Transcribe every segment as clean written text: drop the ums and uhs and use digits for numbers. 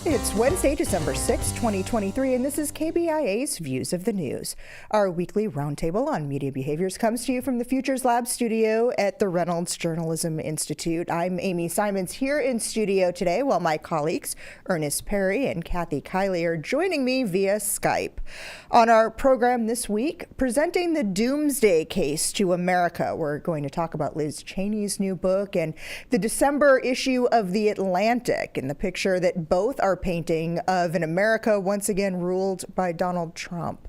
It's Wednesday, December 6, 2023, and this is KBIA's Views of the News. Our weekly roundtable on media behaviors comes to you from the Futures Lab studio at the Reynolds Journalism Institute. I'm Amy Simons here in studio today, while my colleagues Ernest Perry and Kathy Kiley are joining me via Skype. On our program this week, presenting the Doomsday Case to America, we're going to talk about Liz Cheney's new book and the December issue of The Atlantic and the picture that both are painting of an America once again ruled by Donald Trump.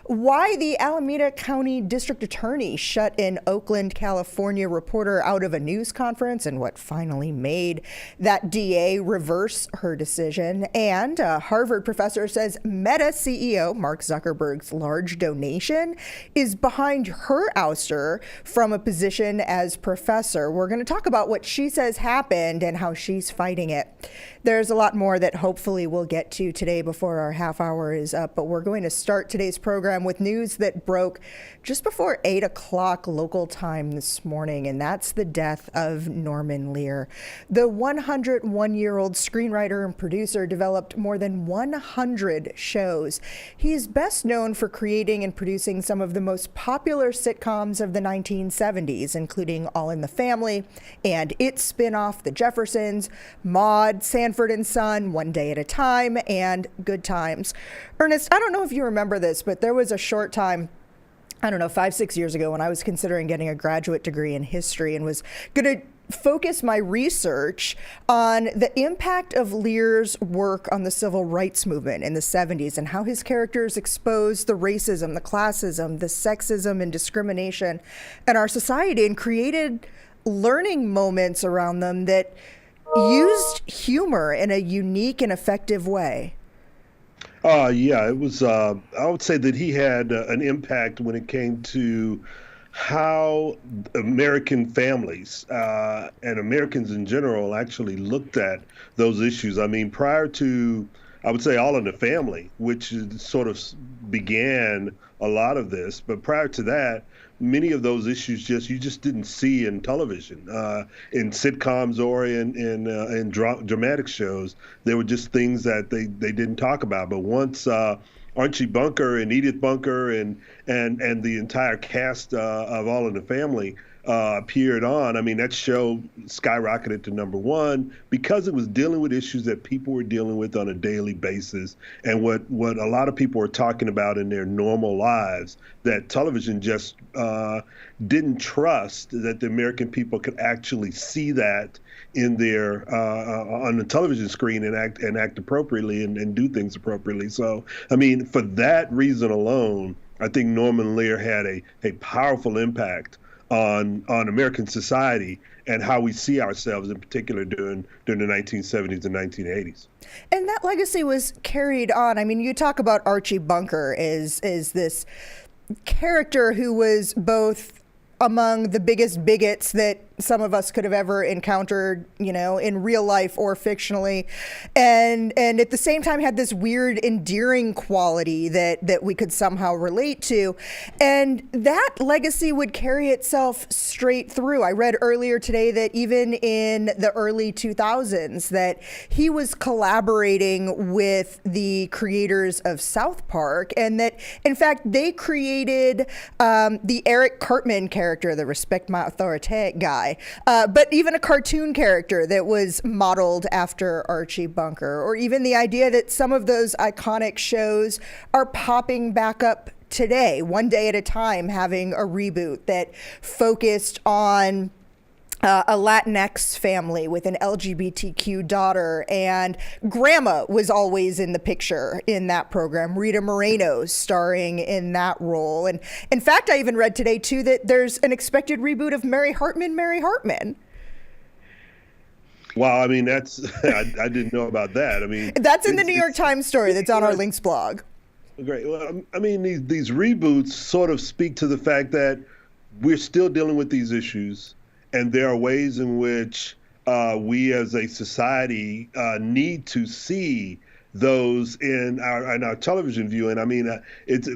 Why the Alameda County District Attorney shut an Oakland, California reporter out of a news conference and what finally made that DA reverse her decision. And a Harvard professor says Meta CEO Mark Zuckerberg's large donation is behind her ouster from a position as professor. We're going to talk about what she says happened and how she's fighting it. There's a lot more that hopefully we'll get to today before our half hour is up, but we're going to start today's program with news that broke just before 8 o'clock local time this morning, and that's the death of Norman Lear. The 101-year-old screenwriter and producer developed more than 100 shows. He's best known for creating and producing some of the most popular sitcoms of the 1970s, including All in the Family and its spin-off, The Jeffersons, Maude, Sanford and Son, One Day at a Time, and Good Times. Ernest, I don't know if you remember this, but there was a short time, I don't know, 5-6 years ago when I was considering getting a graduate degree in history and was going to focus my research on the impact of Lear's work on the civil rights movement in the 70s and how his characters exposed the racism, the classism, the sexism and discrimination in our society and created learning moments around them that used humor in a unique and effective way. Yeah, it was, I would say that he had an impact when it came to how American families and Americans in general actually looked at those issues. I mean, prior to, I would say, All in the Family, which sort of began a lot of this, but prior to that, many of those issues you just didn't see in television, in sitcoms or in dramatic shows. They were just things that they didn't talk about. But once Archie Bunker and Edith Bunker and the entire cast of All in the Family appeared on, I mean, that show skyrocketed to #1 because it was dealing with issues that people were dealing with on a daily basis and what a lot of people were talking about in their normal lives that television just didn't trust that the American people could actually see that in their on the television screen and act appropriately and do things appropriately. So, I mean, for that reason alone, I think Norman Lear had a powerful impact on American society and how we see ourselves, in particular during the 1970s and 1980s. And that legacy was carried on. I mean, you talk about Archie Bunker as this character who was both among the biggest bigots that some of us could have ever encountered, you know, in real life or fictionally, and at the same time had this weird endearing quality that we could somehow relate to, and that legacy would carry itself straight through. I read earlier today that even in the early 2000s that he was collaborating with the creators of South Park, and that in fact they created the Eric Cartman character, the Respect My Authority guy. But even a cartoon character that was modeled after Archie Bunker, or even the idea that some of those iconic shows are popping back up today, One Day at a Time having a reboot that focused on a Latinx family with an LGBTQ daughter, and Grandma was always in the picture in that program. Rita Moreno starring in that role. And in fact, I even read today too that there's an expected reboot of Mary Hartman, Mary Hartman. Wow, I mean, that's I didn't know about that. I mean, that's in the New York Times story that's on our Links blog. Great. Well, I mean, these reboots sort of speak to the fact that we're still dealing with these issues. And there are ways in which we as a society need to see those in our television viewing. I mean, it's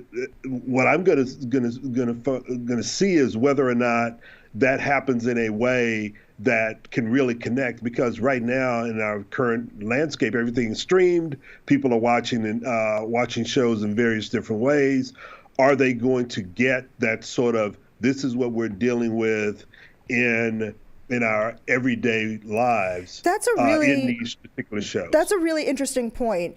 what I'm gonna see is whether or not that happens in a way that can really connect, because right now in our current landscape, everything is streamed. People are watching and watching shows in various different ways. Are they going to get that sort of, this is what we're dealing with in our everyday lives in these particular shows? That's a really interesting point.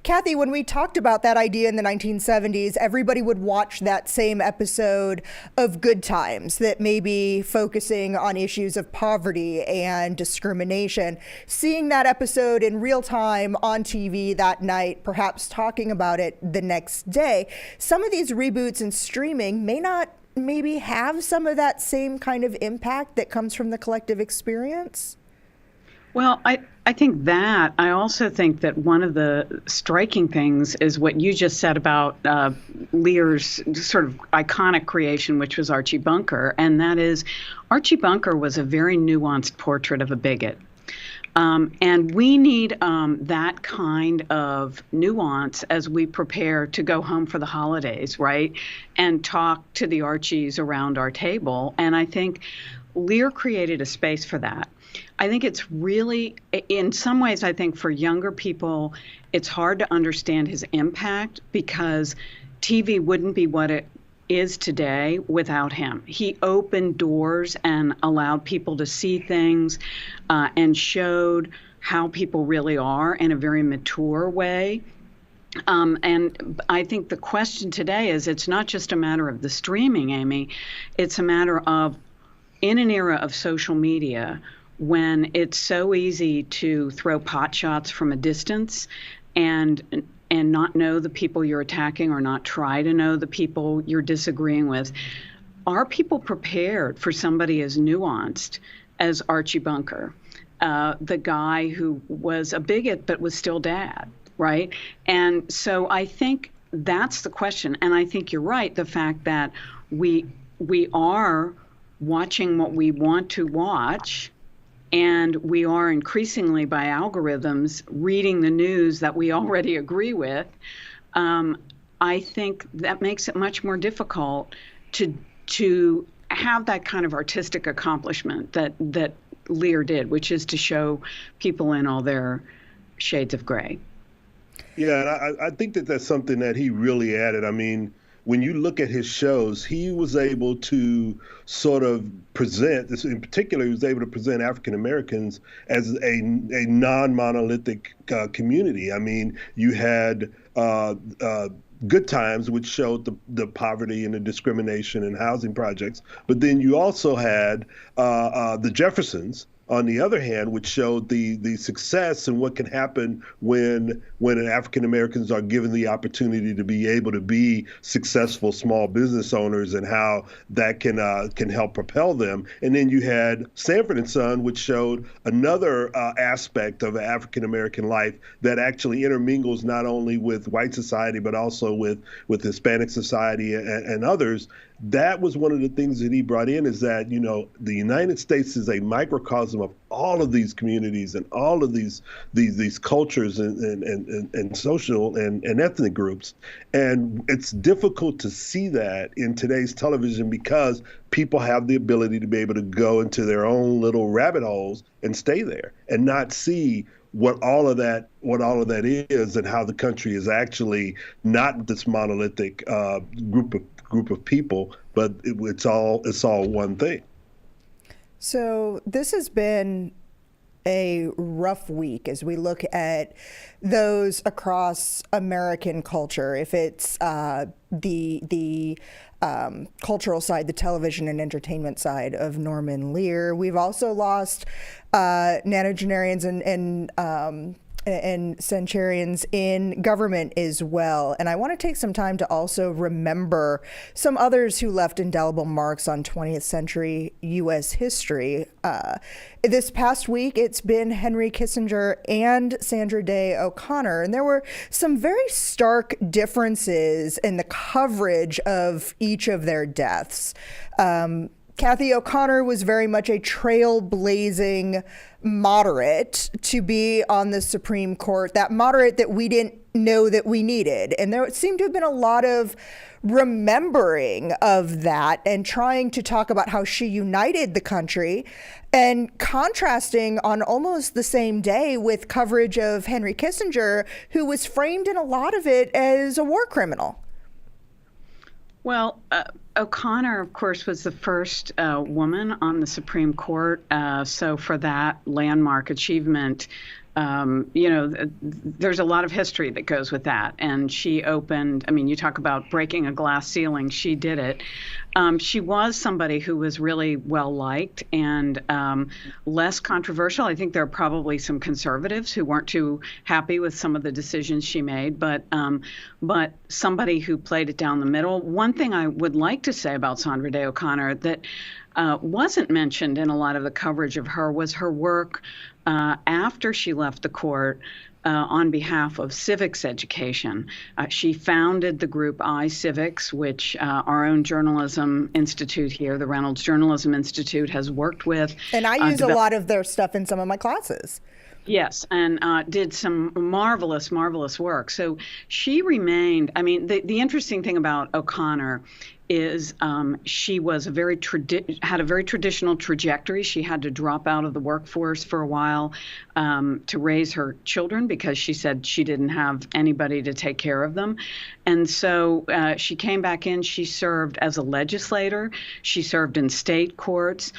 Kathy, when we talked about that idea in the 1970s, everybody would watch that same episode of Good Times that may be focusing on issues of poverty and discrimination. Seeing that episode in real time on TV that night, perhaps talking about it the next day, some of these reboots and streaming may not maybe have some of that same kind of impact that comes from the collective experience? Well, I think that. I also think that one of the striking things is what you just said about Lear's sort of iconic creation, which was Archie Bunker. And that is, Archie Bunker was a very nuanced portrait of a bigot. And we need that kind of nuance as we prepare to go home for the holidays, right? And talk to the Archies around our table. And I think Lear created a space for that. I think it's really, in some ways, I think for younger people, it's hard to understand his impact because TV wouldn't be what it is today without him. He opened doors and allowed people to see things and showed how people really are in a very mature way. And I think the question today is, it's not just a matter of the streaming, Amy. It's a matter of, in an era of social media, when it's so easy to throw pot shots from a distance and not know the people you're attacking or not try to know the people you're disagreeing with. Are people prepared for somebody as nuanced as Archie Bunker, the guy who was a bigot but was still dad, right? And so I think that's the question. And I think you're right, the fact that we are watching what we want to watch, and we are increasingly, by algorithms, reading the news that we already agree with. I think that makes it much more difficult to have that kind of artistic accomplishment that Lear did, which is to show people in all their shades of gray. Yeah, and I think that that's something that he really added. I mean, when you look at his shows, he was able to sort of present this. In particular, he was able to present African Americans as a non-monolithic community. I mean, you had Good Times, which showed the poverty and the discrimination in housing projects, but then you also had the Jeffersons, on the other hand, which showed the success and what can happen when African Americans are given the opportunity to be able to be successful small business owners, and how that can help propel them. And then you had Sanford and Son, which showed another aspect of African American life that actually intermingles not only with white society but also with Hispanic society and others. That was one of the things that he brought in, is that, you know, the United States is a microcosm of all of these communities and all of these cultures and social and ethnic groups. And it's difficult to see that in today's television because people have the ability to be able to go into their own little rabbit holes and stay there and not see what all of that is, and how the country is actually not this monolithic group of people, but it's all one thing. So this has been a rough week as we look at those across American culture. If it's the cultural side, the television and entertainment side of Norman Lear, we've also lost nonagenarians and centurions in government as well. And I want to take some time to also remember some others who left indelible marks on 20th century U.S. history. This past week, it's been Henry Kissinger and Sandra Day O'Connor. And there were some very stark differences in the coverage of each of their deaths. Kathy O'Connor was very much a trailblazing moderate to be on the Supreme Court, that moderate that we didn't know that we needed. And there seemed to have been a lot of remembering of that and trying to talk about how she united the country, and contrasting on almost the same day with coverage of Henry Kissinger, who was framed in a lot of it as a war criminal. Well, O'Connor, of course, was the first woman on the Supreme Court. So for that landmark achievement, there's a lot of history that goes with that. And she opened, I mean, you talk about breaking a glass ceiling, she did it. She was somebody who was really well liked and less controversial. I think there are probably some conservatives who weren't too happy with some of the decisions she made, but somebody who played it down the middle. One thing I would like to say about Sandra Day O'Connor that wasn't mentioned in a lot of the coverage of her was her work after she left the court on behalf of civics education. She founded the group iCivics, which our own journalism institute here, the Reynolds Journalism Institute, has worked with. And I use a lot of their stuff in some of my classes. Yes, and did some marvelous, marvelous work. So she remained, I mean, the interesting thing about O'Connor is she was had a very traditional trajectory. She had to drop out of the workforce for a while to raise her children because she said she didn't have anybody to take care of them. And so she came back in. She served as a legislator. She served in state courts.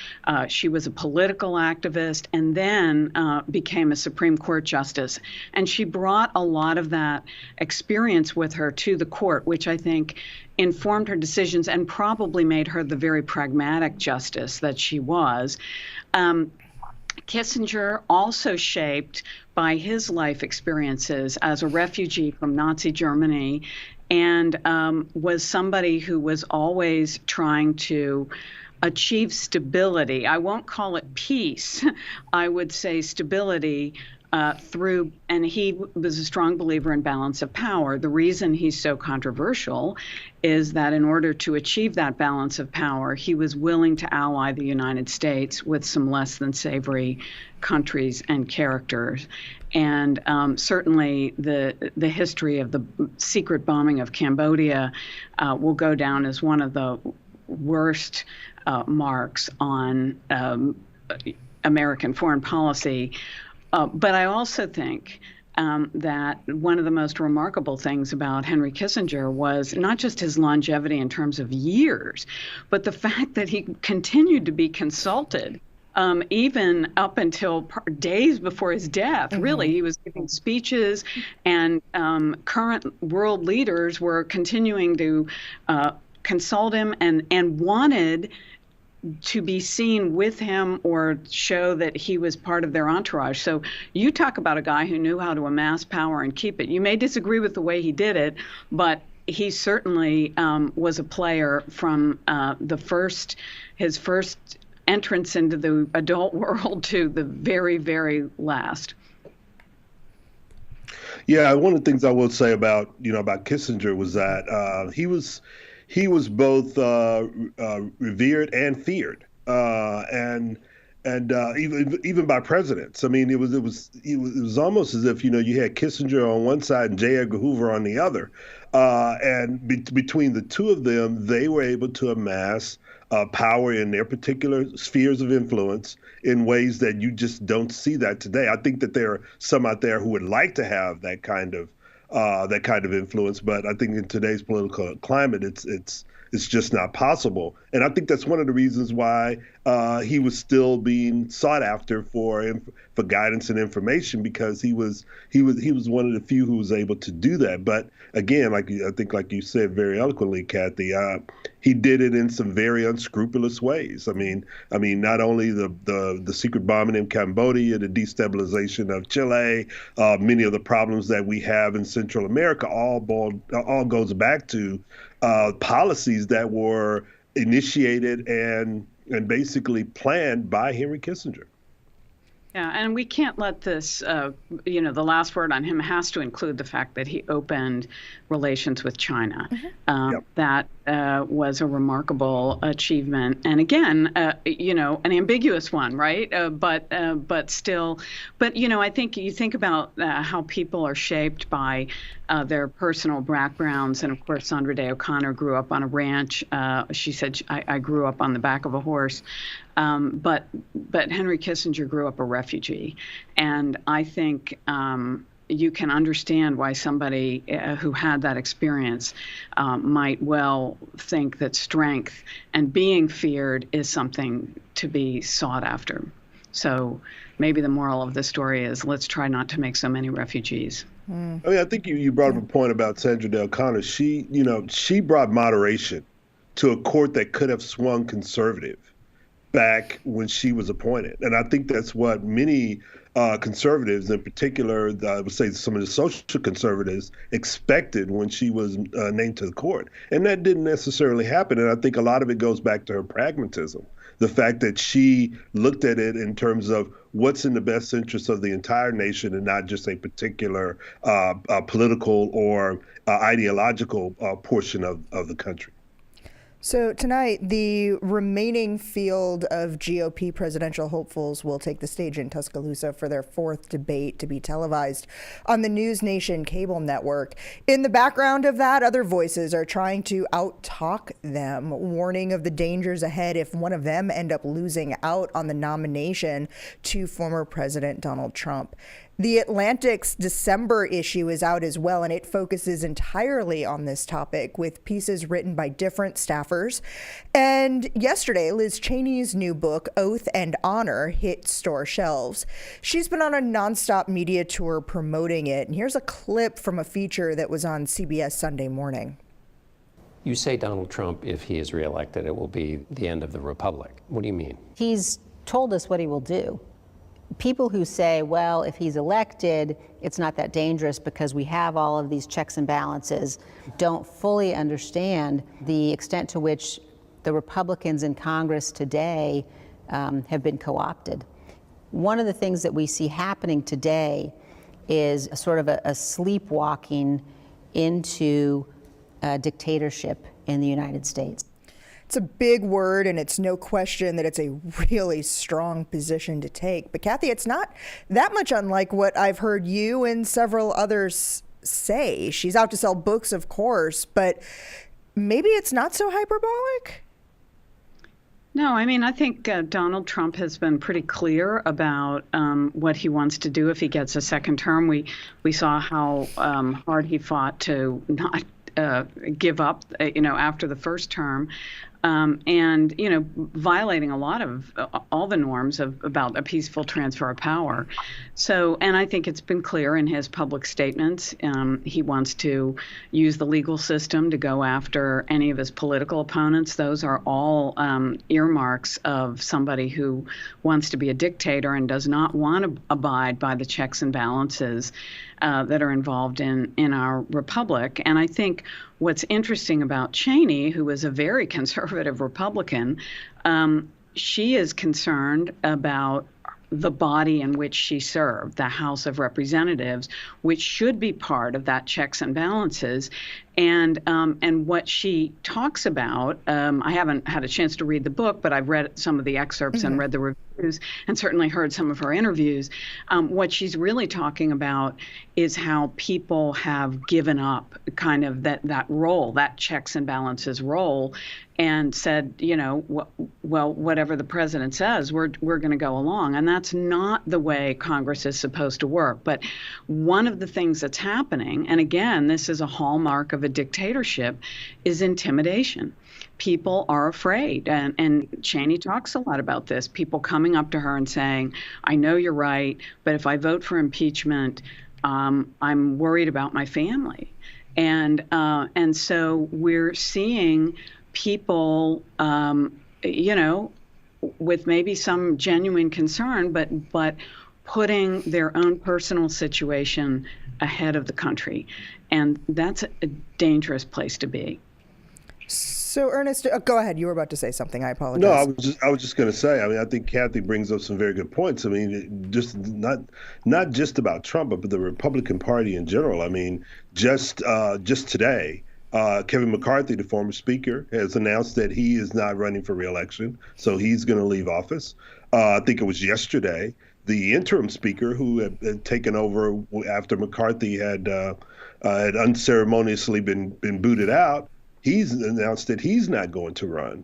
She was a political activist and then became a Supreme Court justice. And she brought a lot of that experience with her to the court, which I think informed her decisions and probably made her the very pragmatic justice that she was. Kissinger, also shaped by his life experiences as a refugee from Nazi Germany, and was somebody who was always trying to achieve stability. I won't call it peace. I would say stability and he was a strong believer in balance of power. The reason he's so controversial is that in order to achieve that balance of power, he was willing to ally the United States with some less than savory countries and characters. And certainly the history of the secret bombing of Cambodia will go down as one of the worst marks on American foreign policy. But I also think that one of the most remarkable things about Henry Kissinger was not just his longevity in terms of years, but the fact that he continued to be consulted even up until days before his death. Mm-hmm. Really, he was giving speeches, and current world leaders were continuing to consult him and wanted to be seen with him or show that he was part of their entourage. So you talk about a guy who knew how to amass power and keep it. You may disagree with the way he did it, but he certainly was a player from his first entrance into the adult world to the very, very last. Yeah, one of the things I will say about Kissinger was that he was both revered and feared, and even by presidents. I mean, it was almost as if you had Kissinger on one side and J. Edgar Hoover on the other, and between the two of them, they were able to amass power in their particular spheres of influence in ways that you just don't see that today. I think that there are some out there who would like to have that kind of influence, but I think in today's political climate, it's just not possible. And I think that's one of the reasons why he was still being sought after for guidance and information, because he was one of the few who was able to do that. But again, like you said very eloquently, Kathy, he did it in some very unscrupulous ways. I mean, not only the secret bombing in Cambodia, the destabilization of Chile, many of the problems that we have in Central America, all goes back to policies that were initiated and basically planned by Henry Kissinger. Yeah, and we can't let this, the last word on him has to include the fact that he opened relations with China. Yep. That was a remarkable achievement. And again, an ambiguous one, right? But still, I think you think about how people are shaped by their personal backgrounds. And of course, Sandra Day O'Connor grew up on a ranch. She said, I grew up on the back of a horse. But Henry Kissinger grew up a refugee. And I think you can understand why somebody who had that experience might well think that strength and being feared is something to be sought after. So maybe the moral of the story is let's try not to make so many refugees. I mean, I think you brought up a point about Sandra Day O'Connor. She brought moderation to a court that could have swung conservative back when she was appointed. And I think that's what many conservatives, in particular, I would say some of the social conservatives, expected when she was named to the court. And that didn't necessarily happen. And I think a lot of it goes back to her pragmatism. The fact that she looked at it in terms of what's in the best interest of the entire nation and not just a particular political or ideological portion of the country. So tonight, the remaining field of GOP presidential hopefuls will take the stage in Tuscaloosa for their fourth debate to be televised on the News Nation cable network. In the background of that, other voices are trying to out-talk them, warning of the dangers ahead if one of them end up losing out on the nomination to former President Donald Trump. The Atlantic's December issue is out as well, and it focuses entirely on this topic with pieces written by different staffers. And yesterday, Liz Cheney's new book, Oath and Honor, hit store shelves. She's been on a nonstop media tour promoting it, and here's a clip from a feature that was on CBS Sunday Morning. You say Donald Trump, if he is reelected, it will be the end of the republic. What do you mean? He's told us what he will do. People who say, well, if he's elected, it's not that dangerous because we have all of these checks and balances, don't fully understand the extent to which the Republicans in Congress today have been co-opted. One of the things that we see happening today is a sort of a sleepwalking into dictatorship in the United States. It's a big word, and it's no question that it's a really strong position to take. But Kathy, it's not that much unlike what I've heard you and several others say. She's out to sell books, of course, but maybe it's not so hyperbolic? No, I mean, I think Donald Trump has been pretty clear about what he wants to do if he gets a second term. We saw how hard he fought to not give up, after the first term. And, violating a lot of all the norms about a peaceful transfer of power. So, and I think it's been clear in his public statements, he wants to use the legal system to go after any of his political opponents. Those are all earmarks of somebody who wants to be a dictator and does not want to abide by the checks and balances that are involved in our republic. And I think what's interesting about Cheney, who is a very conservative Republican, she is concerned about the body in which she served, the House of Representatives, which should be part of that checks and balances. And what she talks about, I haven't had a chance to read the book, but I've read some of the excerpts and read the reviews and certainly heard some of her interviews. What she's really talking about is how people have given up kind of that role, that checks and balances role, and said, well, whatever the president says, we're going to go along. And that's not the way Congress is supposed to work. But one of the things that's happening, and again, this is a hallmark of a dictatorship, is intimidation. People are afraid. And Cheney talks a lot about this. People coming up to her and saying, I know you're right, but if I vote for impeachment, I'm worried about my family. And so we're seeing people, with maybe some genuine concern, but putting their own personal situation ahead of the country. And that's a dangerous place to be. So, Ernest, go ahead. You were about to say something. I apologize. No, I was just going to say. I mean, I think Kathy brings up some very good points. I mean, just not just about Trump, but the Republican Party in general. I mean, just today, Kevin McCarthy, the former Speaker, has announced that he is not running for re-election, so he's going to leave office. I think it was yesterday. The interim Speaker, who had taken over after McCarthy had unceremoniously been booted out, he's announced that he's not going to run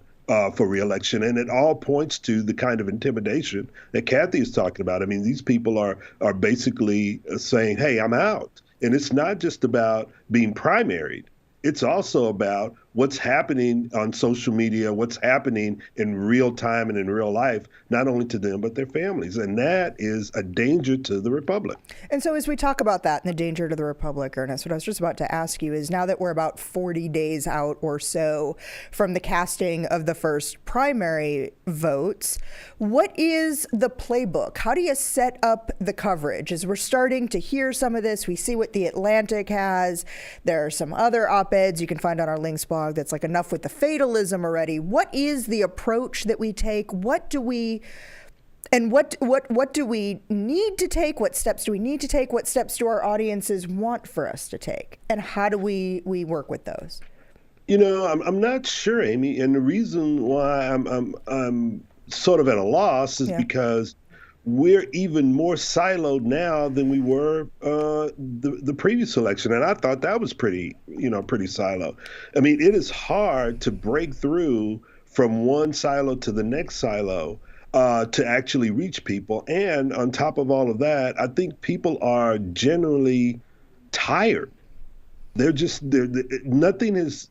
for re-election, and it all points to the kind of intimidation that Kathy is talking about. I mean, these people are basically saying, "Hey, I'm out," and it's not just about being primaried. It's also about what's happening on social media, what's happening in real time and in real life, not only to them, but their families. And that is a danger to the republic. And so as we talk about that and the danger to the republic, Ernest, what I was just about to ask you is, now that we're about 40 days out or so from the casting of the first primary votes, what is the playbook? How do you set up the coverage? As we're starting to hear some of this, we see what The Atlantic has. There are some other op-eds you can find on our links blog that's like, enough with the fatalism already. What is the approach that we take? What do we need to take? What steps do we need to take? What steps do our audiences want for us to take? And how do we work with those? You know, I'm not sure, Amy, and the reason why I'm sort of at a loss is because we're even more siloed now than we were the previous election, and I thought that was pretty siloed. I mean, it is hard to break through from one silo to the next silo to actually reach people. And on top of all of that, I think people are generally tired. They see nothing has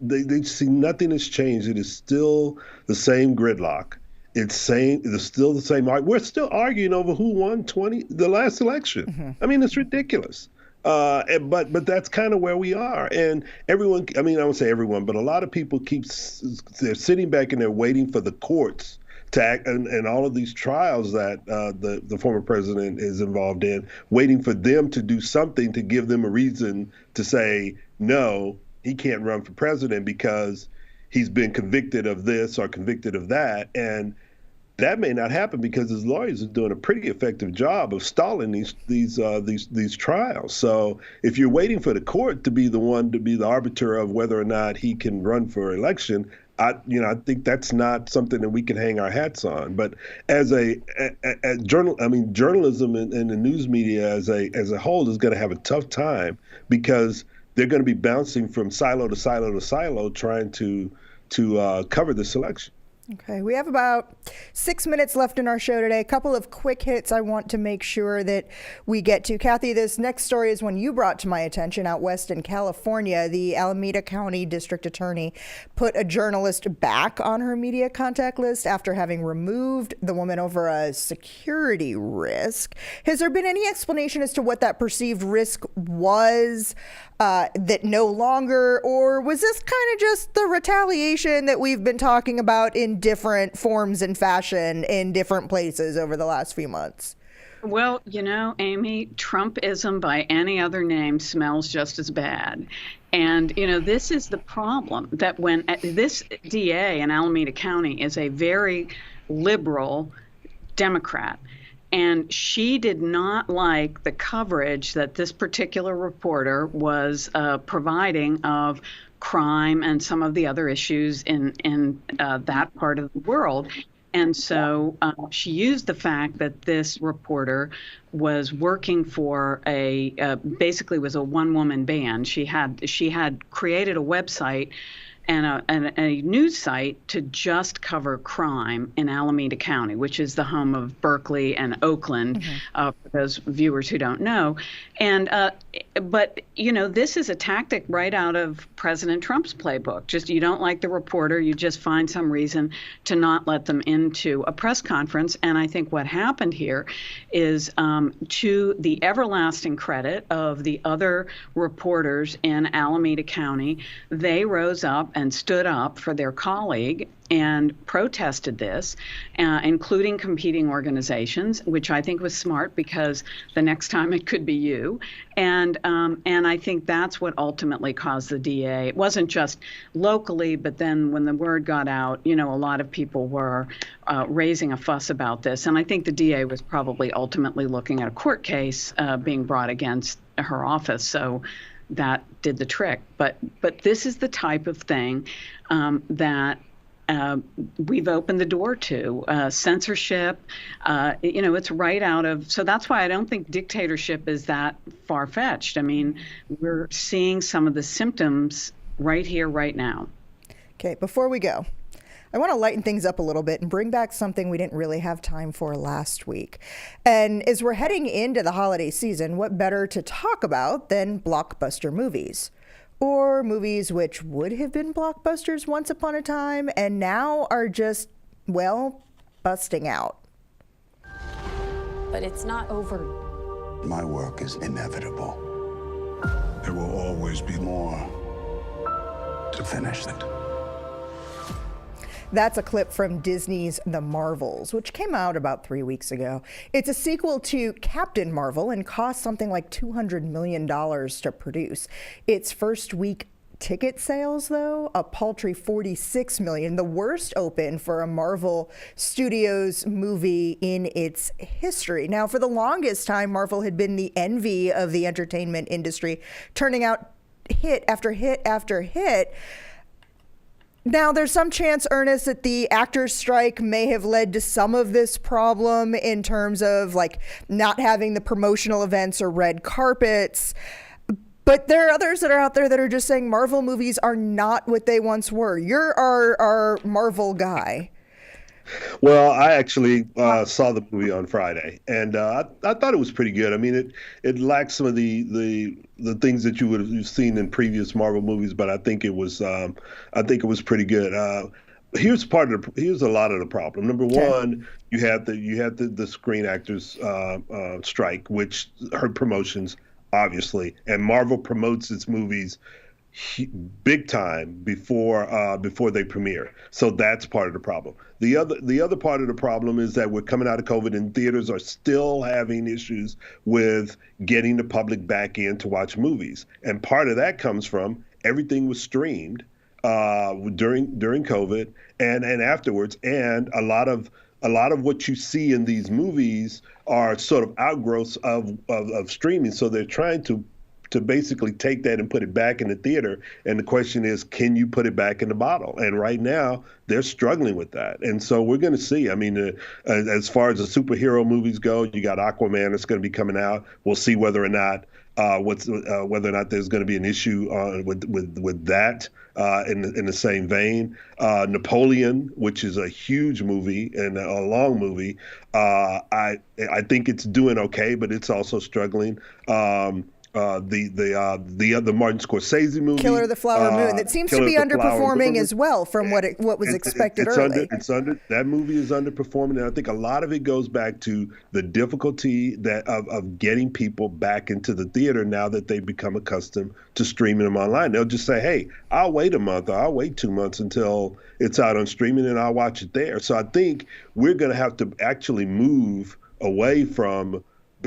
changed. It is still the same gridlock. It's still the same. We're still arguing over who won the last election. Mm-hmm. I mean, it's ridiculous. But that's kind of where we are. And everyone, I mean, I won't say everyone, but a lot of people they're sitting back and they're waiting for the courts to act, and all of these trials that the former president is involved in, waiting for them to do something to give them a reason to say, no, he can't run for president because he's been convicted of this or convicted of that. And that may not happen because his lawyers are doing a pretty effective job of stalling these trials. So if you're waiting for the court to be the one to be the arbiter of whether or not he can run for election, I think that's not something that we can hang our hats on. But as journalism and the news media as a whole is going to have a tough time because they're going to be bouncing from silo to silo to silo trying to cover this election. Okay, we have about 6 minutes left in our show today. A couple of quick hits I want to make sure that we get to. Kathy, this next story is one you brought to my attention out west in California. The Alameda County District Attorney put a journalist back on her media contact list after having removed the woman over a security risk. Has there been any explanation as to what that perceived risk was that no longer, or was this kind of just the retaliation that we've been talking about in different forms and fashion in different places over the last few months? Well, Amy, Trumpism by any other name smells just as bad. And, this is the problem, that when this DA in Alameda County is a very liberal Democrat, and she did not like the coverage that this particular reporter was providing of crime and some of the other issues in that part of the world. And so she used the fact that this reporter was working for basically was a one-woman band. She had created a website and a news site to just cover crime in Alameda County, which is the home of Berkeley and Oakland, for those viewers who don't know. And but this is a tactic right out of President Trump's playbook. Just, you don't like the reporter, you just find some reason to not let them into a press conference. And I think what happened here is, to the everlasting credit of the other reporters in Alameda County, they rose up up and stood up for their colleague and protested this, including competing organizations, which I think was smart because the next time it could be you. And I think that's what ultimately caused the DA. It wasn't just locally, but then when the word got out, a lot of people were raising a fuss about this. And I think the DA was probably ultimately looking at a court case being brought against her office. So that did the trick. But this is the type of thing that we've opened the door to censorship. It's right out of. So that's why I don't think dictatorship is that far-fetched. I mean, we're seeing some of the symptoms right here, right now. Okay, before we go, I want to lighten things up a little bit and bring back something we didn't really have time for last week. And as we're heading into the holiday season, what better to talk about than blockbuster movies? Or movies which would have been blockbusters once upon a time and now are just, busting out. But it's not over. My work is inevitable. There will always be more to finish it. That's a clip from Disney's The Marvels, which came out about 3 weeks ago. It's a sequel to Captain Marvel and cost something like $200 million to produce. Its first week ticket sales, though, a paltry $46 million, the worst open for a Marvel Studios movie in its history. Now, for the longest time, Marvel had been the envy of the entertainment industry, turning out hit after hit after hit. Now, there's some chance, Ernest, that the actors' strike may have led to some of this problem in terms of not having the promotional events or red carpets. But there are others that are out there that are just saying Marvel movies are not what they once were. You're our Marvel guy. Well, I actually saw the movie on Friday, and I thought it was pretty good. I mean, it lacked some of the things that you would have seen in previous Marvel movies, but I think it was pretty good. Here's a lot of the problem. Number one, you had the Screen Actors strike, which hurt promotions, obviously, and Marvel promotes its movies big time before they premiere. So that's part of the problem. The other part of the problem is that we're coming out of COVID and theaters are still having issues with getting the public back in to watch movies. And part of that comes from everything was streamed during COVID and afterwards. And a lot of what you see in these movies are sort of outgrowths of streaming. So they're trying to basically take that and put it back in the theater. And the question is, can you put it back in the bottle? And right now, they're struggling with that. And so we're going to see. I mean, as far as the superhero movies go, you got Aquaman that's going to be coming out. We'll see whether or not there's going to be an issue with that in the same vein. Napoleon, which is a huge movie and a long movie, I think it's doing okay, but it's also struggling. The Martin Scorsese movie, Killer of the Flower Moon, that seems to be underperforming as well from what was expected early. That movie is underperforming, and I think a lot of it goes back to the difficulty of getting people back into the theater now that they've become accustomed to streaming them online. They'll just say, "Hey, I'll wait a month or I'll wait 2 months until it's out on streaming and I'll watch it there." So I think we're going to have to actually move away from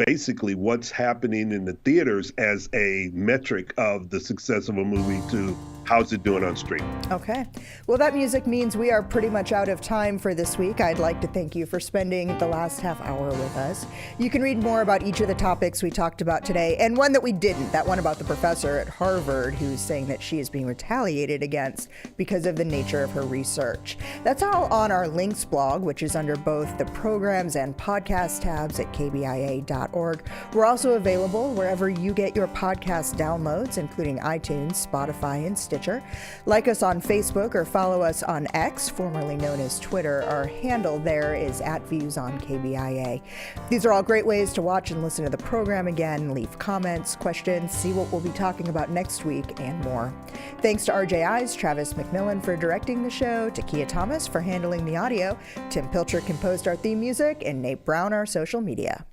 basically what's happening in the theaters as a metric of the success of a movie to how's it doing on stream. Okay. Well, that music means we are pretty much out of time for this week. I'd like to thank you for spending the last half hour with us. You can read more about each of the topics we talked about today, and one that we didn't, that one about the professor at Harvard who's saying that she is being retaliated against because of the nature of her research. That's all on our links blog, which is under both the programs and podcast tabs at kbia.org. We're also available wherever you get your podcast downloads, including iTunes, Spotify, and Stitcher. Like us on Facebook or follow us on X, formerly known as Twitter. Our handle there is @ViewsOnKBIA. These are all great ways to watch and listen to the program again, leave comments, questions, see what we'll be talking about next week, and more. Thanks to RJI's Travis McMillan for directing the show, to Kia Thomas for handling the audio, Tim Pilcher composed our theme music, and Nate Brown our social media.